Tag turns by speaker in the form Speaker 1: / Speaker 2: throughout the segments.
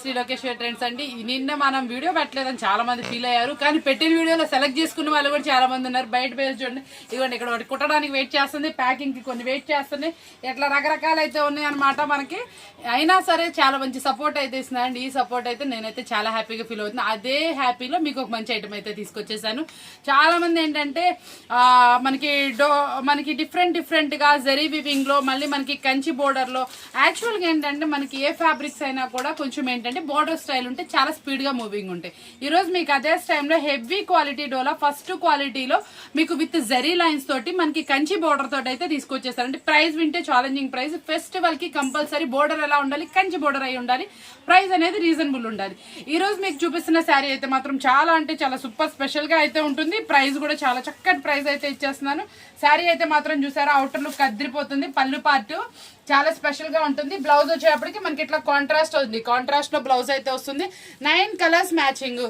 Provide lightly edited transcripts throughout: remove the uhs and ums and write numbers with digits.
Speaker 1: శ్రీలోకేశ్వర్ trends అండి. నిన్న మనం వీడియో పెట్టలేదని చాలా మంది ఫీల్ అయ్యారు, కానీ పెట్టిన వీడియోలో సెలెక్ట్ చేసుకున్న వాళ్ళు కూడా చాలా మంది ఉన్నారు. బయట పేరు చూడండి, ఇదిగోండి ఇక్కడ ఒకటి కుట్టడానికి వెయిట్ చేస్తుంది, ప్యాకింగ్ కి కొన్ని వెయిట్ చేస్తుంది, ఇట్లా రకరకాలు అయితే ఉన్నాయి అనమాట మనకి. అయినా సరే చాలా మంచి సపోర్ట్ అయితే ఇస్తున్నాయండి. ఈ సపోర్ట్ అయితే నేనైతే చాలా హ్యాపీగా ఫీల్ అవుతుంది. అదే హ్యాపీలో మీకు ఒక మంచి ఐటమ్ అయితే తీసుకొచ్చేసాను. చాలా మంది ఏంటంటే మనకి డిఫరెంట్ గా జరీ వివింగ్ లో, మళ్ళీ మనకి కంచి బోర్డర్ లో, యాక్చువల్ గా ఏంటంటే మనకి ఏ ఫ్యాబ్రిక్స్ అయినా కూడా కొంచెం ఏంటంటే బోర్డర్ స్టైల్ ఉంటే చాలా స్పీడ్ గా మూవింగ్ ఉంటాయి. ఈ రోజు మీకు అదే టైంలో హెవీ క్వాలిటీ డోలా ఫస్ట్ క్వాలిటీలో మీకు విత్ జరీ లైన్స్ తోటి మనకి కంచి బోర్డర్ తోటి అయితే తీసుకొచ్చేస్తారు. అంటే ప్రైస్ వింటే ఛాలెంజింగ్ ప్రైస్. ఫెస్టివల్ కి కంపల్సరీ బోర్డర్ ఎలా ఉండాలి, కంచి బోర్డర్ అయి ఉండాలి, ప్రైస్ అనేది రీజనబుల్ ఉండాలి. ఈ రోజు మీకు చూపిస్తున్న శారీ అయితే మాత్రం చాలా అంటే చాలా సూపర్ స్పెషల్ గా అయితే ఉంటుంది. ప్రైస్ కూడా చాలా చక్కటి ప్రైస్ అయితే ఇచ్చేస్తున్నాను. శారీ అయితే మాత్రం చూసారా, అవుటర్ లుక్ అదిరిపోతుంది. పళ్ళు పార్ట్ చాలా స్పెషల్ గా ఉంటుంది. బ్లౌజ్ వచ్చేటప్పటికి మనకి ఇట్లా కాంట్రాస్ట్ ఉంది, కాంట్రాస్ట్ లో బ్లౌజ్ అయితే వస్తుంది. 9 కలర్స్ మ్యాచింగ్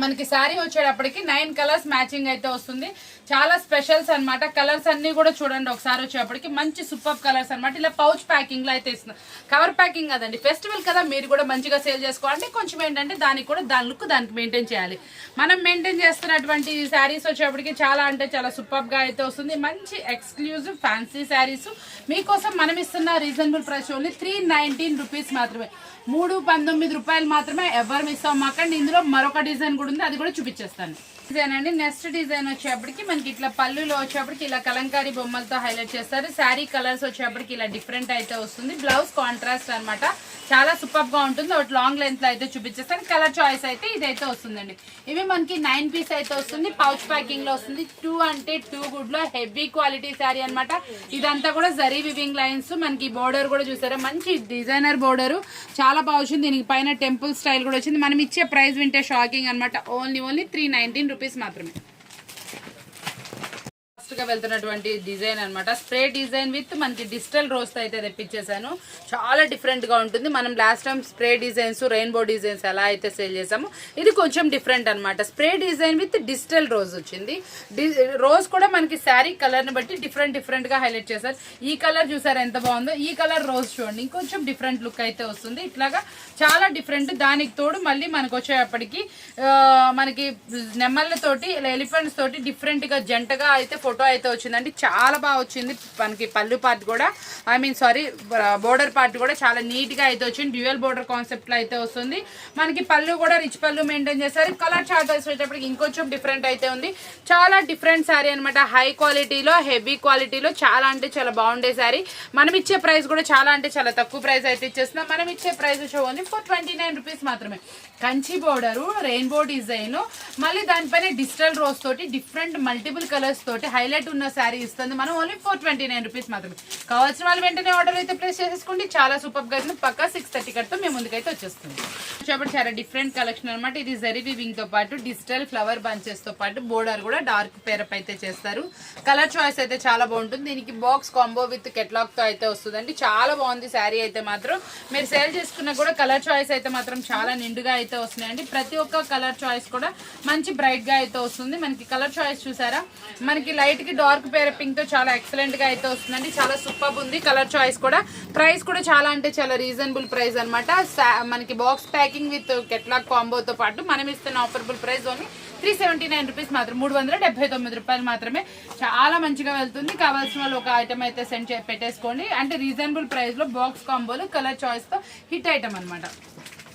Speaker 1: మనకి శారీ వచ్చేటప్పటికి 9 కలర్స్ మ్యాచింగ్ అయితే వస్తుంది. చాలా స్పెషల్స్ అనమాట. కలర్స్ అన్ని కూడా చూడండి ఒకసారి వచ్చేటప్పటికి మంచి సూపర్ కలర్స్ అనమాట. ఇలా పౌచ్ ప్యాకింగ్ లో అయితే ఇస్తున్నాం. కవర్ ప్యాకింగ్ కదండి, ఫెస్టివల్ కదా, మీరు కూడా మంచిగా సేల్ చేసుకోవాలంటే కొంచెం ఏంటంటే దానికి కూడా దాని లుక్ దానికి మెయింటైన్ చేయాలి. మనం మెయింటైన్ చేస్తున్నటువంటి శారీస్ వచ్చేటప్పటికి చాలా అంటే చాలా సూపర్ గా అయితే వస్తుంది. మంచి ఎక్స్క్లూజివ్ ఫ్యాన్సీ శారీస్ మీకోసం మనం ఇస్తున్న రీజనబుల్ ప్రైస్ ఓన్లీ 319 రూపీస్ మాత్రమే. 319 రూపాయలు మాత్రమే. ఎవరు మిస్ అవ్వమాకండి. ఇందులో మరొక డిజైన్ కూడా ఉంది, అది కూడా చూపించేస్తాను. డిజైన్ అండి. నెక్స్ట్ డిజైన్ వచ్చేప్పటికి మనకి ఇట్లా పళ్ళులో వచ్చేప్పటికి ఇలా కలంకారీ బొమ్మలతో హైలైట్ చేస్తారు. శారీ కలర్స్ వచ్చేప్పటికి ఇలా డిఫరెంట్ అయితే వస్తుంది. బ్లౌజ్ కాంట్రాస్ట్ అనమాట. చాలా సూపర్ గా ఉంటుంది. ఒకటి లాంగ్ లెంత్ లో అయితే చూపించేస్తాను. కలర్ చాయిస్ అయితే ఇదైతే వస్తుందండి. ఇవి మనకి 9 పీస్ అయితే వస్తుంది. పౌచ్ ప్యాకింగ్ లో వస్తుంది. 2 అంటే 2 గుడ్ లో హెవీ క్వాలిటీ శారీ అనమాట. ఇదంతా కూడా జరీ వివింగ్ లైన్స్. మనకి బోర్డర్ కూడా చూసారా, మంచి డిజైనర్ బోర్డర్, చాలా బాగా వచ్చింది. దీనికి పైన టెంపుల్ స్టైల్ కూడా వచ్చింది. మనం ఇచ్చే ప్రైస్ వింటే షాకింగ్ అనమాట. ఓన్లీ 319 రూపీస్ మాత్రమే. గా వెళ్తున్నటువంటి డిజైన్ అనమాట. స్ప్రే డిజైన్ విత్ మనకి డిజిటల్ రోజ్ అయితే తెప్పించేసాను. చాలా డిఫరెంట్ గా ఉంటుంది. మనం last time spray designs, rainbow designs ఎలా అయితే సేల్ చేసాము, ఇది కొంచెం డిఫరెంట్ అనమాట. Spray design with digital rose వచ్చింది. రోజ్ కూడా మనకి శారీ కలర్ ని బట్టి డిఫరెంట్ గా హైలైట్ చేశారు. ఈ కలర్ చూసారు ఎంత బాగుందో. ఈ కలర్ రోజ్ చూడండి, ఇంకొంచెం డిఫరెంట్ లుక్ అయితే వస్తుంది. ఇట్లాగా చాలా డిఫరెంట్. దానికి తోడు మళ్ళీ మనకు వచ్చేటప్పటికి మనకి నెమ్మళ్ళతోటి ఎలిఫెంట్స్ తోటి డిఫరెంట్ గా జంటగా అయితే ఫోటో అయితే వచ్చిందండి. చాలా బాగా వచ్చింది. మనకి పళ్ళు పార్ట్ కూడా బోర్డర్ పార్ట్ కూడా చాలా నీట్ గా అయితే వచ్చింది. డ్యూయల్ బోర్డర్ కాన్సెప్ట్ లో అయితే వస్తుంది. మనకి పళ్ళు కూడా రిచ్ పళ్ళు మెయింటైన్ చేస్తారు. కలర్ చార్ట్ వచ్చేటప్పటికి ఇంకొంచెం డిఫరెంట్ అయితే ఉంది. చాలా డిఫరెంట్ శారీ అనమాట. హై క్వాలిటీలో, హెవీ క్వాలిటీలో చాలా అంటే చాలా బాగుండే శారీ. మనం ఇచ్చే ప్రైస్ కూడా చాలా అంటే చాలా తక్కువ ప్రైస్ అయితే ఇచ్చేస్తున్నాం. మనం ఇచ్చే ప్రైస్ ఓన్లీ 429 రూపీస్ మాత్రమే. కంచి బోర్డరు, రెయిన్బో డిజైన్, మళ్ళీ దానిపైన డిజిటల్ రోజ్ తోటి డిఫరెంట్ మల్టిపుల్ కలర్స్ తోటి హైలైట్ ఉన్న శారీ ఇస్తుంది. మనం ఓన్లీ 429 రూపీస్ మాత్రమే. కావాల్సిన వాళ్ళు వెంటనే ఆర్డర్ అయితే ప్లేస్ చేసేసుకోండి. చాలా సూపర్ గా పక్కా 6:30 కట్తో మేము ముందుకైతే వచ్చేస్తుంది. చాలా డిఫరెంట్ కలెక్షన్ అనమాట. ఇది జరీ వివింగ్ తో పాటు డిజిటల్ ఫ్లవర్ బంచెస్ తో పాటు బోర్డర్ కూడా డార్క్ పేరప్ అయితే చేస్తారు. కలర్ చాయిస్ అయితే చాలా బాగుంటుంది. దీనికి బాక్స్ కాంబో విత్ కెట్లాగ్ తో అయితే వస్తుందండి. చాలా బాగుంది శారీ అయితే మాత్రం. మీరు సేల్ చేసుకున్నా కూడా కలర్ చాయిస్ అయితే మాత్రం చాలా నిండుగా అయితే వస్తున్నాయండి. ప్రతి ఒక్క కలర్ చాయిస్ కూడా మంచి బ్రైట్ గా అయితే వస్తుంది. మనకి కలర్ చాయిస్ చూసారా, మనకి లైట్ కి డార్క్ పేరపింగ్ తో చాలా ఎక్సలెంట్ గా అయితే వస్తుందండి. చాలా సూపర్ ఉంది కలర్ చాయిస్ కూడా. ప్రైస్ కూడా చాలా అంటే చాలా రీజనబుల్ ప్రైస్ అనమాట. మనకి బాక్స్ ప్యాకింగ్ విత్ కెట్లాగ్ కాంబోతో పాటు మనం ఇస్తున్న ఆఫర్బుల్ ప్రైస్ ఓన్లీ 379 రూపీస్ మాత్రం. 379 రూపాయలు మాత్రమే. చాలా మంచిగా వెళ్తుంది. కావాల్సిన వాళ్ళు ఒక ఐటమ్ అయితే సెండ్ పెట్టేసుకోండి. అంటే రీజనబుల్ ప్రైస్ లో బాక్స్ కాంబోలు కలర్ చాయిస్ తో హిట్ ఐటమ్ అనమాట.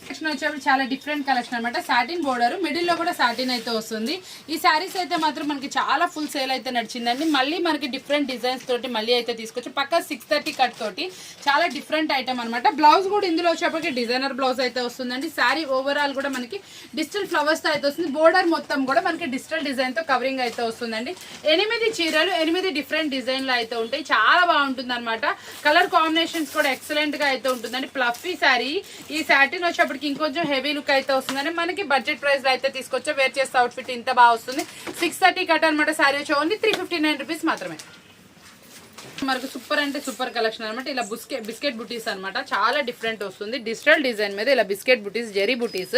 Speaker 1: కలెక్షన్ వచ్చేప్పుడు చాలా డిఫరెంట్ కలెక్షన్ అనమాట. సాటిన్ బోర్డర్, మిడిల్ లో కూడా సాటిన్ అయితే వస్తుంది. ఈ శారీస్ అయితే మాత్రం మనకి చాలా ఫుల్ సేల్ అయితే నడిచిందండి. మళ్ళీ మనకి డిఫరెంట్ డిజైన్స్ తోటి మళ్ళీ అయితే తీసుకొచ్చి పక్కా 6:30 కట్ తోటి చాలా డిఫరెంట్ ఐటమ్ అనమాట. బ్లౌజ్ కూడా ఇందులో వచ్చేప్పటికి డిజైనర్ బ్లౌజ్ అయితే వస్తుందండి. శారీ ఓవరాల్ కూడా మనకి డిజిటల్ ఫ్లవర్స్ తో అయితే వస్తుంది. బోర్డర్ మొత్తం కూడా మనకి డిజిటల్ డిజైన్ తో కవరింగ్ అయితే వస్తుందండి. 8 చీరలు, 8 డిఫరెంట్ డిజైన్లు అయితే ఉంటాయి. చాలా బాగుంటుంది అనమాట. కలర్ కాంబినేషన్స్ కూడా ఎక్సలెంట్ గా అయితే ఉంటుందండి. ఫ్లఫీ శారీ. ఈ సాటిన్ వచ్చేప్పటికి ఇంకొంచెం హెవీ లుక్ అయితే వస్తుందని మనకి బడ్జెట్ ప్రైస్ లో అయితే తీసుకొచ్చా. వేర్ చేస్తే అవుట్ఫిట్ ఇంత బాగా వస్తుంది. 6:30 కట్ అనమాట. శారీ వచ్చి ఓన్లీ 359 రూపీస్ మాత్రమే. మనకు సూపర్ అంటే సూపర్ కలెక్షన్ అనమాట. ఇలా బిస్కెట్ బుటీస్ అనమాట, చాలా డిఫరెంట్ వస్తుంది. డిజిటల్ డిజైన్ మీద ఇలా బిస్కెట్ బుటీస్, జెరీ బుటీస్,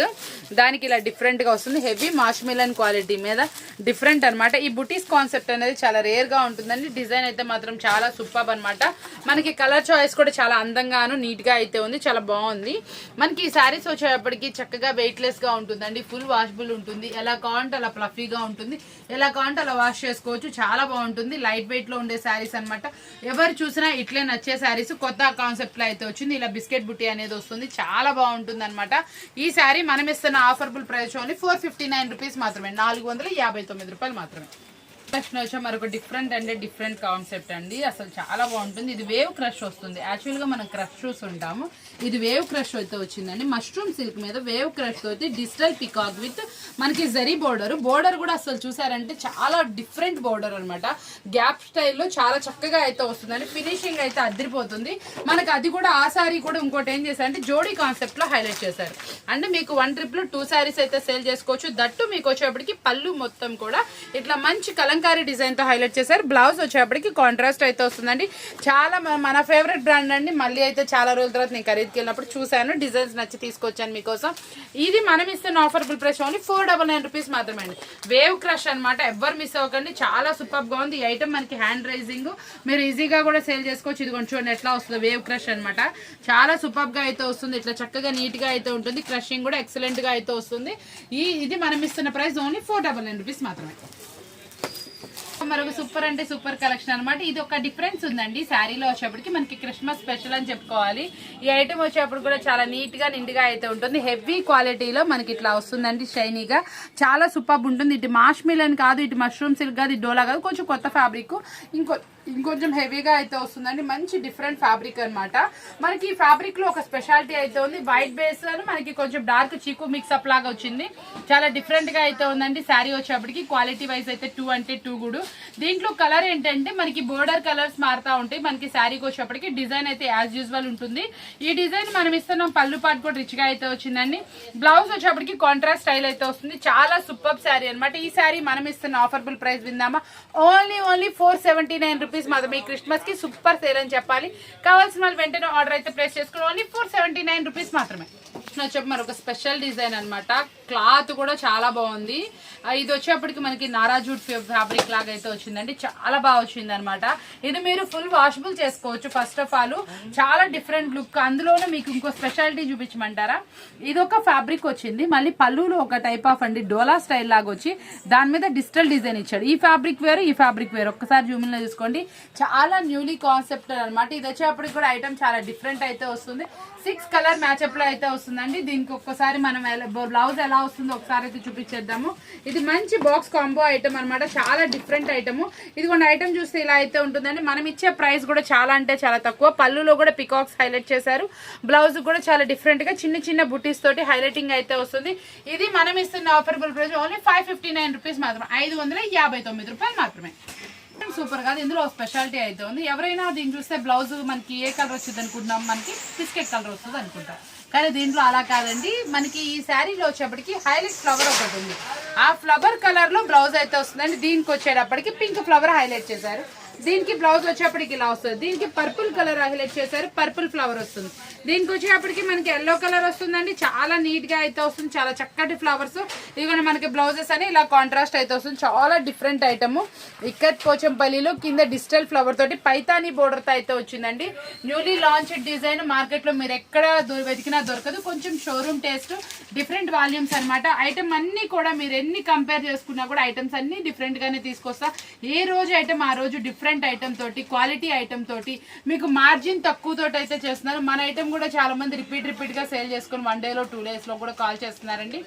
Speaker 1: దానికి ఇలా డిఫరెంట్ గా వస్తుంది. హెవీ మాష్మిలన్ క్వాలిటీ మీద డిఫరెంట్ అనమాట. ఈ బుటీస్ కాన్సెప్ట్ అనేది చాలా రేర్ గా ఉంటుందండి. డిజైన్ అయితే మాత్రం చాలా సూపర్ అనమాట. మనకి కలర్ చాయిస్ కూడా చాలా అందంగాను నీట్ గా అయితే ఉంది, చాలా బాగుంది. మనకి ఈ శారీస్ వచ్చేటప్పటికి చక్కగా వెయిట్ లెస్ గా ఉంటుందండి. ఫుల్ వాషబుల్ ఉంటుంది. ఎలా కావాలంటే అలా ఫ్లఫీగా ఉంటుంది, ఎలా కావాలంటే అలా వాష్ చేసుకోవచ్చు. చాలా బాగుంటుంది. లైట్ వెయిట్ లో ఉండే శారీస్ అనమాట. ఎవరు చూసినా ఇట్లే నచ్చే శారీస్. కొత్త కాన్సెప్ట్ లో అయితే వచ్చింది. ఇలా బిస్కెట్ బుట్టి అనేది వస్తుంది, చాలా బాగుంటుంది అనమాట. ఈ శారీ మనం ఇస్తున్న ఆఫర్బుల్ ప్రైస్ ఓన్లీ 459 రూపీస్ మాత్రమే, 459 రూపాయలు మాత్రమే. నెక్స్ట్ వచ్చా మరొక డిఫరెంట్ అంటే డిఫరెంట్ కాన్సెప్ట్ అండి. అసలు చాలా బాగుంటుంది. ఇది వేవ్ క్రష్ వస్తుంది. యాక్చువల్ గా మనం క్రష్ చూస్తుంటాము, ఇది వేవ్ క్రష్ అయితే వచ్చిందండి. మష్రూమ్ సిల్క్ మీద వేవ్ క్రష్ తోటి డిజిటల్ పికాక్ విత్ మనకి జరీ బోర్డర్ కూడా అసలు చూసారంటే చాలా డిఫరెంట్ బోర్డర్ అనమాట. గ్యాప్ స్టైల్లో చాలా చక్కగా అయితే వస్తుందండి. ఫినిషింగ్ అయితే అదిరిపోతుంది మనకి. అది కూడా ఆ సారీ కూడా ఇంకోటి ఏం చేశారంటే జోడీ కాన్సెప్ట్ లో హైలైట్ చేశారు. అంటే మీకు 1 ట్రిప్ లో 2 సారీస్ అయితే సేల్ చేసుకోవచ్చు. దట్టు మీకు వచ్చేప్పటికి పళ్ళు మొత్తం కూడా ఇట్లా మంచి కలంకారీ డిజైన్ తో హైలైట్ చేశారు. బ్లౌజ్ వచ్చేప్పటికి కాంట్రాస్ట్ అయితే వస్తుందండి. చాలా మన ఫేవరెట్ బ్రాండ్ అండి. మళ్ళీ అయితే చాలా రోజుల తర్వాత నేను ఖరీదుకి వెళ్ళినప్పుడు చూశాను, డిజైన్స్ నచ్చి తీసుకొచ్చాను మీకోసం. ఇది మనం ఇస్తున్న ఆఫర్బుల్ ప్రైస్ ఓన్లీ 499 రూపీస్ మాత్రమే అండి. వేవ్ క్రష్ అనమాట, ఎవ్వరు మిస్ అవ్వకండి. చాలా సూపర్ గా ఉంది. ఈ ఐటమ్ మనకి హ్యాండ్ రైజింగ్, మీరు ఈజీగా కూడా సేల్ చేసుకోవచ్చు. ఇది కొంచెం చూడండి ఎట్లా వస్తుంది. వేవ్ క్రష్ అనమాట, చాలా సూపర్ గా అయితే వస్తుంది. ఇట్లా చక్కగా నీట్ గా అయితే ఉంటుంది. క్రషింగ్ కూడా ఎక్సలెంట్ గా అయితే వస్తుంది. ఇది మనం ఇస్తున్న ప్రైస్ ఓన్లీ 499 రూపీస్ మాత్రమే. మరొక సూపర్ అంటే సూపర్ కలెక్షన్ అనమాట. ఇది ఒక డిఫరెన్స్ ఉందండి. శారీలో వచ్చేప్పటికి మనకి క్రిస్మస్ స్పెషల్ అని చెప్పుకోవాలి. ఈ ఐటమ్ వచ్చేప్పుడు కూడా చాలా నీట్ గా నిండుగా అయితే ఉంటుంది. హెవీ క్వాలిటీలో మనకి ఇట్లా వస్తుందండి, షైనీగా చాలా సూపర్ ఉంటుంది. ఇటు మాష్మిలన్ కాదు, ఇటు మష్రూమ్ సిల్క్ కాదు, ఇటు డోలా కాదు, కొంచెం కొత్త ఫ్యాబ్రిక్, ఇంకొంచెం హెవీగా అయితే వస్తుందండి. మంచి డిఫరెంట్ ఫ్యాబ్రిక్ అనమాట. మనకి ఈ ఫ్యాబ్రిక్ లో ఒక స్పెషాలిటీ అయితే ఉంది. వైట్ బేస్ అని మనకి కొంచెం డార్క్ చీకు మిక్స్అప్ లాగా వచ్చింది. చాలా డిఫరెంట్ గా అయితే ఉందండి. శారీ వచ్చేప్పటికి క్వాలిటీ వైజ్ అయితే 2 అంటే 2 గుడు. దీంట్లో కలర్ ఏంటంటే మనకి బోర్డర్ కలర్స్ మారుతా ఉంటాయి. మనకి శారీకి వచ్చేప్పటికి డిజైన్ అయితే యాజ్ యూజువల్ ఉంటుంది. ఈ డిజైన్ మనం ఇస్తున్నాం. పళ్ళు పాటు కూడా రిచ్ గా అయితే వచ్చిందండి. బ్లౌజ్ వచ్చేప్పటికి కాంట్రాస్ట్ స్టైల్ అయితే వస్తుంది. చాలా సూపర్ శారీ అనమాట. ఈ శారీ మనం ఇస్తున్న ఆఫర్బుల్ ప్రైస్ విందామా, ఓన్లీ 479 రూపీస్ మాత్రమే. ఈ క్రిస్మస్ కి సూపర్ సేల్ అని చెప్పాలి. కావాల్సిన వాళ్ళు వెంటనే ఆర్డర్ అయితే ప్లేస్ చేసుకుని ఓన్లీ 479 రూపీస్ మాత్రమే. చెప్పి మరొక స్పెషల్ డిజైన్ అనమాట. క్లాత్ కూడా చాలా బాగుంది. ఇది వచ్చేప్పటికి మనకి నారా జూట్ ఫ్యాబ్రిక్ లాగా అయితే వచ్చిందండి. చాలా బాగా వచ్చింది అనమాట. ఇది మీరు ఫుల్ వాషబుల్ చేసుకోవచ్చు. ఫస్ట్ ఆఫ్ ఆల్ చాలా డిఫరెంట్ లుక్. అందులోనే మీకు ఇంకో స్పెషాలిటీ చూపించమంటారా, ఇది ఒక ఫ్యాబ్రిక్ వచ్చింది. మళ్ళీ పళ్ళులో ఒక టైప్ ఆఫ్ అండి డోలా స్టైల్ లాగా వచ్చి దాని మీద డిజిటల్ డిజైన్ ఇచ్చాడు. ఈ ఫ్యాబ్రిక్ వేరు, ఈ ఫ్యాబ్రిక్ వేరు. ఒక్కసారి జూమిన్ లో చూసుకోండి. చాలా న్యూలీ కాన్సెప్ట్ అనమాట. ఇది వచ్చేప్పటికి కూడా ఐటమ్ చాలా డిఫరెంట్ అయితే వస్తుంది. 6 కలర్ మ్యాచ్అప్ లో అయితే వస్తుందండి. దీనికి ఒక్కసారి మనం బ్లౌజ్ ఎలా వస్తుందో ఒకసారి అయితే చూపించేద్దాము. ఇది మంచి బాక్స్ కాంబో ఐటమ్ అనమాట. చాలా డిఫరెంట్ ఐటమ్. ఇది కొన్ని ఐటమ్ చూస్తే ఇలా అయితే ఉంటుందండి. మనం ఇచ్చే ప్రైస్ కూడా చాలా అంటే చాలా తక్కువ. పళ్ళులో కూడా పికాక్స్ హైలైట్ చేశారు. బ్లౌజ్ కూడా చాలా డిఫరెంట్ గా చిన్న చిన్న బుటీస్ తోటి హైలైటింగ్ అయితే వస్తుంది. ఇది మనం ఇస్తున్న ఆఫర్బుల్ ప్రైస్ ఓన్లీ 559 రూపీస్ మాత్రమే, 559 రూపాయలు మాత్రమే. సూపర్ కాదు. ఇందులో స్పెషాలిటీ అయితే ఉంది. ఎవరైనా దీన్ని చూస్తే బ్లౌజ్ మనకి ఏ కలర్ వచ్చింది అనుకుంటున్నాం, మనకి బిస్కెట్ కలర్ వస్తుంది అనుకుంటాం. కానీ దీంట్లో అలా కాదండి. మనకి ఈ శారీలో వచ్చేప్పటికి హైలైట్ ఫ్లవర్ ఒకటి ఉంది. ఆ ఫ్లవర్ కలర్ లో బ్లౌజ్ అయితే వస్తుందండి. దీనికి వచ్చేటప్పటికి పింక్ ఫ్లవర్ హైలైట్ చేశారు. దీనికి బ్లౌజ్ వచ్చేప్పటికి ఇలా వస్తుంది. దీనికి పర్పుల్ కలర్ హైలైట్ చేశారు, పర్పుల్ ఫ్లవర్ వస్తుంది. దీనికి వచ్చేప్పటికి మనకి ఎల్లో కలర్ వస్తుందండి. చాలా నీట్ గా అయితే వస్తుంది. చాలా చక్కటి ఫ్లవర్స్. ఇదిగోండి మనకి బ్లౌజెస్ అని ఇలా కాంట్రాస్ట్ అయితే వస్తుంది. చాలా డిఫరెంట్ ఐటమ్. ఇక్కత్ పోచంపల్లిలో కింద డిజిటల్ ఫ్లవర్ తోటి పైతానీ బోర్డర్ తో అయితే వచ్చిందండి. Newly launch design. మార్కెట్ లో మీరు ఎక్కడ వెతికినా దొరకదు. కొంచెం షోరూమ్ టేస్ట్, డిఫరెంట్ వాల్యూమ్స్ అనమాట. ఐటమ్ అన్ని కూడా మీరు ఎన్ని కంపేర్ చేసుకున్నా కూడా ఐటమ్స్ అన్ని డిఫరెంట్ గానే తీసుకొస్తా. ఏ రోజు ఐటమ్ ఆ రోజు డిఫరెంట్ ఐటమ్ తోటి, క్వాలిటీ ఐటమ్ తోటి, మీకు మార్జిన్ తక్కువ తోటి అయితే చేస్తున్నారు. మన ఐటమ్ కూడా చాలా మంది రిపీట్ గా సేల్ చేసుకుని 1 డేలో 2 డేస్ లో కూడా కాల్ చేస్తున్నారండి.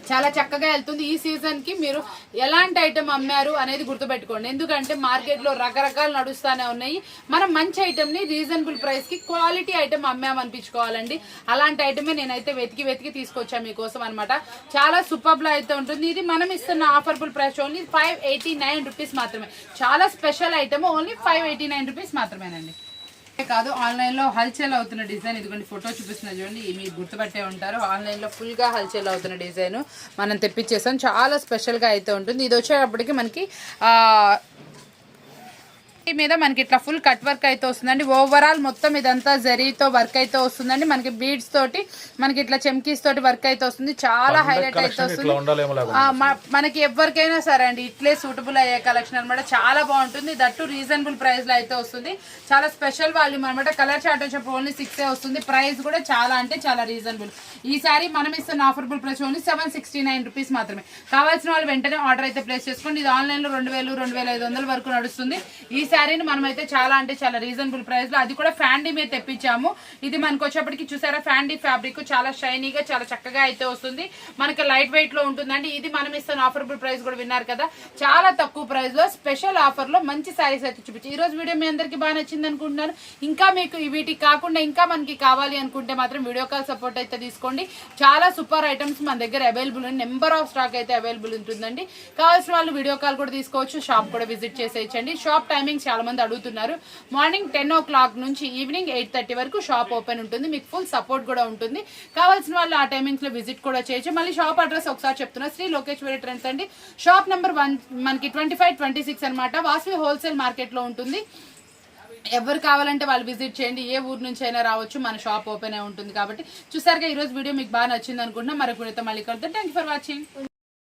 Speaker 1: చాలా చక్కగా వెళ్తుంది. ఈ సీజన్ కి మీరు ఎలాంటి ఐటమ్ అమ్మారు అనేది గుర్తుపెట్టుకోండి. ఎందుకంటే మార్కెట్ లో రకరకాలు నడుస్తూనే ఉన్నాయి. మనం మంచి ఐటమ్ ని రీజనబుల్ ప్రైస్ కి క్వాలిటీ ఐటమ్ అమ్మామనిపించుకోవాలండి. అలాంటి ఐటమే నేనైతే వెతికి తీసుకొచ్చా మీకోసం అనమాట. చాలా సూపర్ లో అయితే ఉంటుంది. ఇది మనం ఇస్తున్న ఆఫర్బుల్ ప్రైస్ ఓన్లీ 589 రూపీస్ మాత్రమే. చాలా స్పెషల్ ఐటమ్. ఓన్లీ 589 రూపీస్ మాత్రమేనండి. కాదు, ఆన్లైన్ లో హల్చల్ అవుతున్న డిజైన్. ఇదిగోండి ఫోటో చూపిస్తున్నా చూడండి. మీరు గుర్తుపట్టే ఉంటారు. ఆన్లైన్ లో ఫుల్ గా హల్చల్ అవుతున్న డిజైన్ మనం తెప్పించేసాం. చాలా స్పెషల్ గా అయితే ఉంటుంది. ఇది వచ్చేటప్పటికి మనకి మీద మనకి ఇట్లా ఫుల్ కట్ వర్క్ అయితే వస్తుందండి. ఓవరాల్ మొత్తం ఇదంతా జరీతో వర్క్ అయితే వస్తుందండి. మనకి బీడ్స్ తోటి మనకి ఇట్లా చెమ్కీస్ తోటి వర్క్ అయితే వస్తుంది. చాలా హైలైట్ అయితే వస్తుంది. మనకి ఎవరికైనా సరే అండి ఇట్లే సూటబుల్ అయ్యే కలెక్షన్ అనమాట. చాలా బాగుంటుంది. దట్టు రీజనబుల్ ప్రైస్ లో అయితే వస్తుంది. చాలా స్పెషల్ వాల్యూమ్ అనమాట. కలర్ చార్ట్ వచ్చేప్పుడు ఓన్లీ 6 వస్తుంది. ప్రైస్ కూడా చాలా అంటే చాలా రీజనబుల్. ఈ సారీ మనం ఇస్తున్న ఆఫర్బుల్ ప్రైస్ ఓన్లీ 769 రూపీస్ మాత్రమే. కావాల్సిన వాళ్ళు వెంటనే ఆర్డర్ అయితే ప్లేస్ చేసుకోండి. ఇది ఆన్లైన్ లో 2000, 2500 వరకు నడుస్తుంది. ఈ శారీని మనమైతే చాలా అంటే చాలా రీజనబుల్ ప్రైస్ లో, అది కూడా ఫ్యాండీ మీద తెప్పించాము. ఇది మనకు వచ్చేప్పటికి చూసారా ఫ్యాండీ ఫ్యాబ్రిక్ చాలా షైనీగా చాలా చక్కగా అయితే వస్తుంది. మనకి లైట్ వెయిట్ లో ఉంటుందండి. ఇది మనం ఇస్తున్న ఆఫర్బుల్ ప్రైస్ కూడా విన్నారు కదా. చాలా తక్కువ ప్రైస్ లో స్పెషల్ ఆఫర్ లో మంచి శారీస్ అయితే చూపించి ఈ రోజు వీడియో మీ అందరికి బాగా నచ్చింది అనుకుంటున్నాను. ఇంకా మీకు వీటికి కాకుండా ఇంకా మనకి కావాలి అనుకుంటే మాత్రం వీడియో కాల్ సపోర్ట్ అయితే తీసుకోండి. చాలా సూపర్ ఐటమ్స్ మన దగ్గర అవైలబుల్ ఉంది. నెంబర్ ఆఫ్ స్టాక్ అయితే అవైలబుల్ ఉంటుందండి. కావాల్సిన వాళ్ళు వీడియో కాల్ కూడా తీసుకోవచ్చు. షాప్ కూడా విజిట్ చేసేయచ్చండి. షాప్ టైమింగ్స్ చాలా మంది అడుగుతున్నారు. మార్నింగ్ 10 o'clock నుంచి ఈవినింగ్ 8:30 వరకు షాప్ ఓపెన్ ఉంటుంది. మీకు ఫుల్ సపోర్ట్ కూడా ఉంటుంది. కావాల్సిన వాళ్ళు ఆ టైమింగ్స్ లో విజిట్ కూడా చేయొచ్చు. మళ్ళీ షాప్ అడ్రస్ ఒకసారి చెప్తున్నా. శ్రీ లోకేశ్వరి ట్రెండ్స్ అండి. షాప్ నెంబర్ 1 మనకి 25-26 అనమాట. వాసవి హోల్సేల్ మార్కెట్ లో ఉంటుంది. ఎవరు కావాలంటే వాళ్ళు విజిట్ చేయండి. ఏ ఊరు నుంచి అయినా రావచ్చు. మన షాప్ ఓపెన్ అయి ఉంటుంది. కాబట్టి చూసారుగా ఈ రోజు వీడియో మీకు బాగా నచ్చింది అనుకుంటున్నా. మరొక వీడియోతో మళ్ళీ కలుద్దాం. Thank you for watching.